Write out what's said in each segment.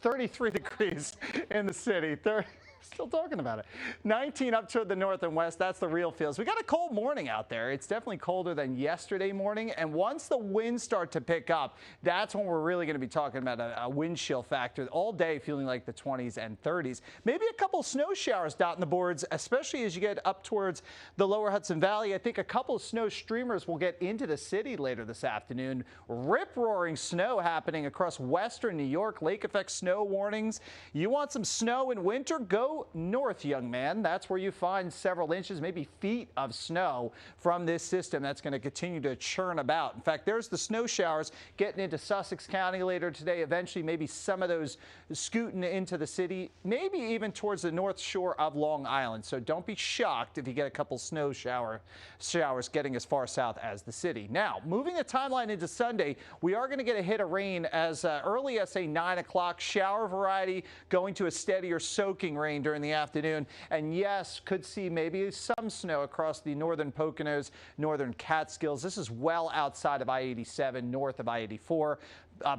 33 degrees in the city. Still talking about it. 19 up toward the north and west. That's the real feels. We got a cold morning out there. It's definitely colder than yesterday morning. And once the winds start to pick up, that's when we're really going to be talking about a wind chill factor all day, feeling like the 20s and 30s. Maybe a couple snow showers dotting the boards, especially as you get up towards the lower Hudson Valley. I think a couple of snow streamers will get into the city later this afternoon. Rip-roaring snow happening across western New York. Lake effect snow warnings. You want some snow in winter? Go north, young man. That's where you find several inches, maybe feet of snow from this system that's going to continue to churn about. In fact, there's the snow showers getting into Sussex County later today. Eventually, maybe some of those scooting into the city, maybe even towards the north shore of Long Island. So don't be shocked if you get a couple snow showers getting as far south as the city. Now, moving the timeline into Sunday, we are going to get a hit of rain as early as, say, 9 o'clock. Shower variety going to a steadier soaking rain during the afternoon. And yes, could see maybe some snow across the northern Poconos, northern Catskills. This is well outside of I-87, north of I-84.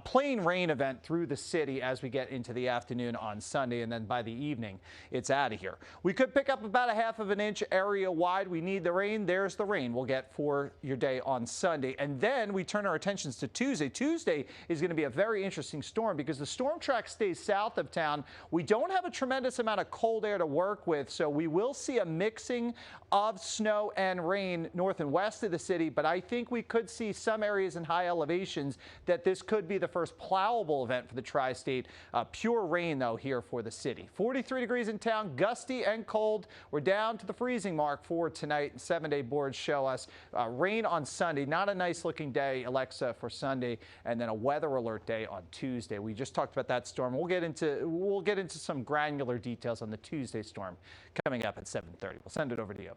Plain rain event through the city as we get into the afternoon on Sunday, and then by the evening, it's out of here. We could pick up about a half of an inch area wide. We need the rain. There's the rain we'll get for your day on Sunday. And then we turn our attentions to Tuesday. Tuesday is going to be a very interesting storm because the storm track stays south of town. We don't have a tremendous amount of cold air to work with, so we will see a mixing of snow and rain north and west of the city, but I think we could see some areas in high elevations that this could be the first plowable event for the tri-state. Pure rain, though, here for the city. 43 degrees in town, gusty and cold. We're down to the freezing mark for tonight. 7-day boards show us rain on Sunday. Not a nice looking day, Alexa, for Sunday, and then a weather alert day on Tuesday. We just talked about that storm. We'll get into some granular details on the Tuesday storm coming up at 7:30. We'll send it over to you.